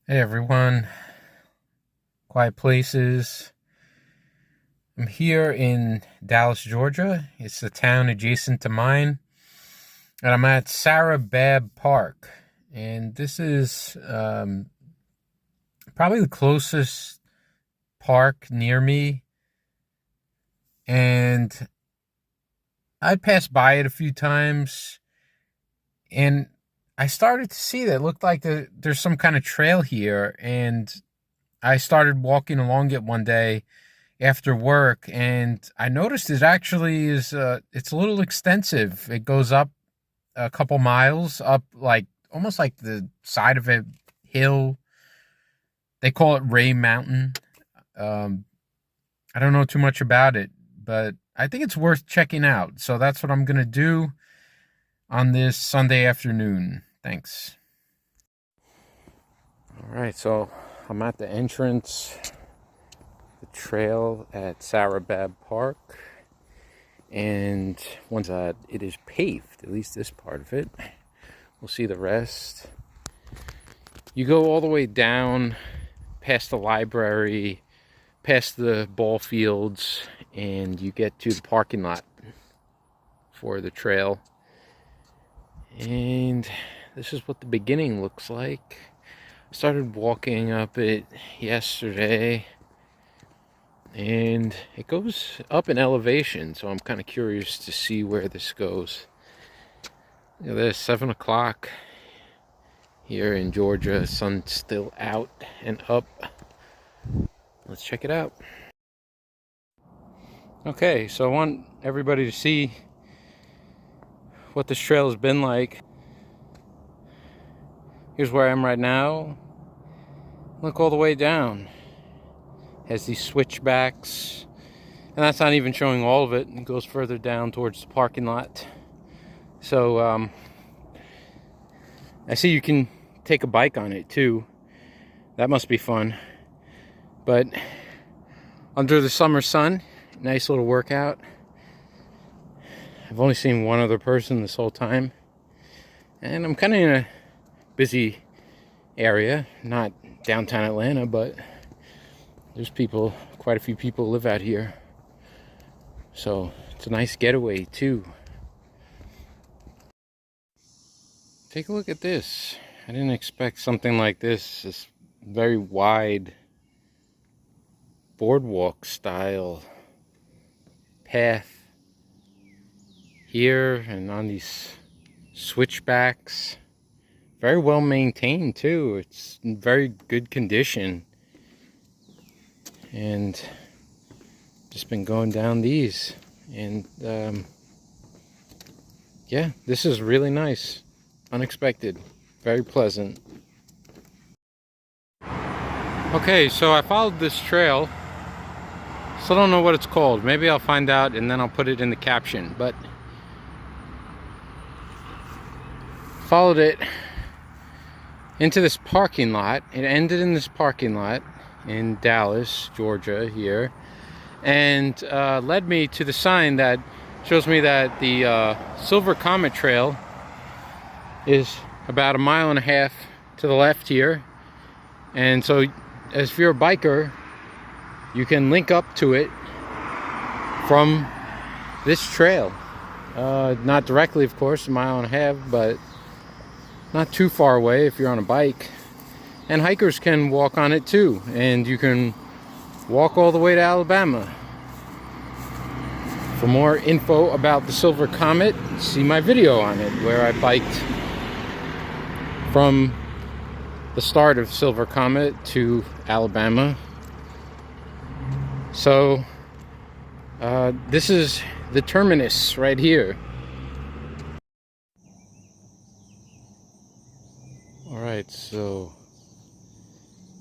Hey everyone, quiet places. I'm here in Dallas, Georgia. It's the town adjacent to mine, and I'm at Sara Babb Park. And this is probably the closest park near me. And I passed by it a few times, and I started to see that it looked like there's some kind of trail here. And I started walking along it one day after work, and I noticed it actually is it's a little extensive. It goes up a couple miles up, like almost like the side of a hill. They call it Ray Mountain. um I don't know too much about it, but I think it's worth checking out, so that's what I'm gonna do on this Sunday afternoon. Thanks. All right, so I'm at the entrance, the trail at Sara Babb Park. And once it is paved, at least this part of it, we'll see the rest. You go all the way down past the library, past the ball fields, and you get to the parking lot for the trail. And this is what the beginning looks like. I started walking up it yesterday, and it goes up in elevation, so I'm kind of curious to see where this goes. Look at this, 7 o'clock here in Georgia. Sun's still out and up. Let's check it out. Okay, so I want everybody to see what this trail has been like. Here's where I am right now. Look all the way down. It has these switchbacks, and that's not even showing all of it. It goes further down towards the parking lot. So I see you can take a bike on it too. That must be fun. But under the summer sun, nice little workout. I've only seen one other person this whole time, and I'm kind of in a busy area, not downtown Atlanta, but there's people, quite a few people live out here, so it's a nice getaway too. Take a look at this. I didn't expect something like this. This very wide boardwalk style path here, and on these switchbacks. Very well maintained too. It's in very good condition. And just been going down these, and yeah, this is really nice. Unexpected, very pleasant. Okay, so I followed this trail. Still don't know what it's called. Maybe I'll find out and then I'll put it in the caption. But followed it into this parking lot. It ended in this parking lot in Dallas, Georgia here, and led me to the sign that shows me that the Silver Comet Trail is about 1.5 miles to the left here. And so if you're a biker, you can link up to it from this trail. Not directly, of course, 1.5 miles, but not too far away if you're on a bike. And hikers can walk on it too, and you can walk all the way to Alabama. For more info about the Silver Comet, see my video on it where I biked from the start of Silver Comet to Alabama. So this is the terminus right here. Alright, so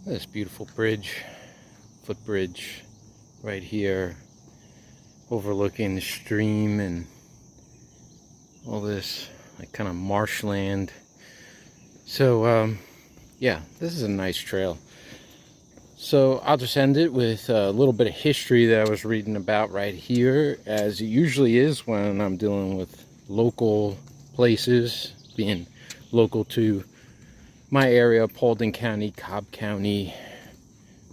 this beautiful bridge, footbridge right here, overlooking the stream and all this like kind of marshland. So yeah, this is a nice trail. So I'll just end it with a little bit of history that I was reading about right here, as it usually is when I'm dealing with local places, being local to my area, Paulding County, Cobb County,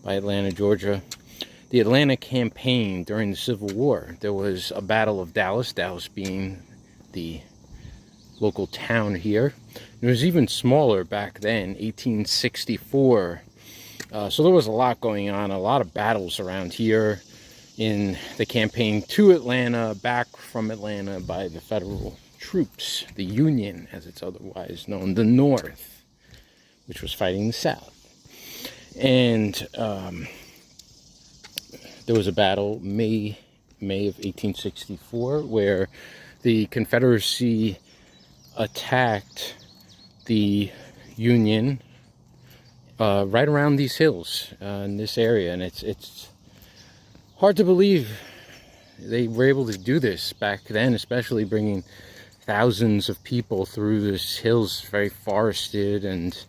by Atlanta, Georgia. The Atlanta campaign during the Civil War, there was a Battle of Dallas, Dallas being the local town here. It was even smaller back then, 1864. So there was a lot going on, a lot of battles around here in the campaign to Atlanta, back from Atlanta by the federal troops, the Union, as it's otherwise known, the North, which was fighting the South. And there was a battle, May of 1864, where the Confederacy attacked the Union right around these hills in this area, and it's hard to believe they were able to do this back then, especially bringing thousands of people through these hills, very forested, and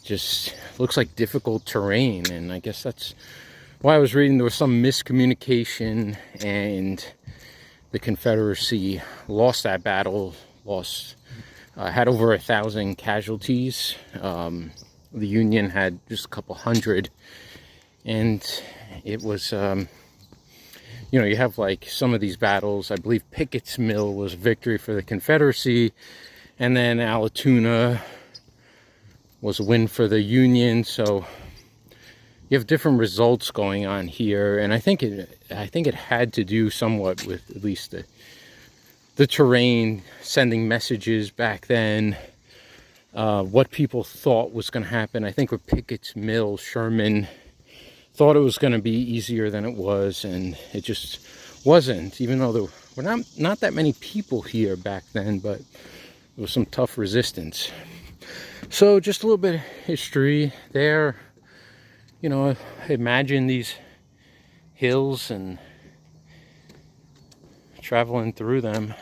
just looks like difficult terrain. And I guess that's why I was reading there was some miscommunication, and the Confederacy lost that battle, had over 1,000 casualties. The Union had just a couple hundred, and it was, you have like some of these battles. I believe Pickett's Mill was a victory for the Confederacy, and then Allatoona was a win for the Union. So you have different results going on here, and I think it had to do somewhat with at least the terrain, sending messages back then, what people thought was going to happen. I think with Pickett's Mill, Sherman thought it was going to be easier than it was, and it just wasn't, even though there were not that many people here back then, but there was some tough resistance. So just a little bit of history there. Imagine these hills and traveling through them,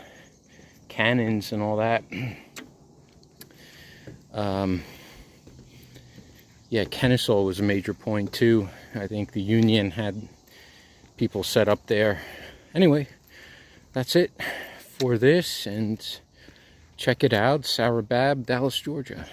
cannons and all that. Yeah, Kennesaw was a major point too. I think the Union had people set up there. Anyway, that's it for this, and check it out, Sara, Babb, Dallas, Georgia.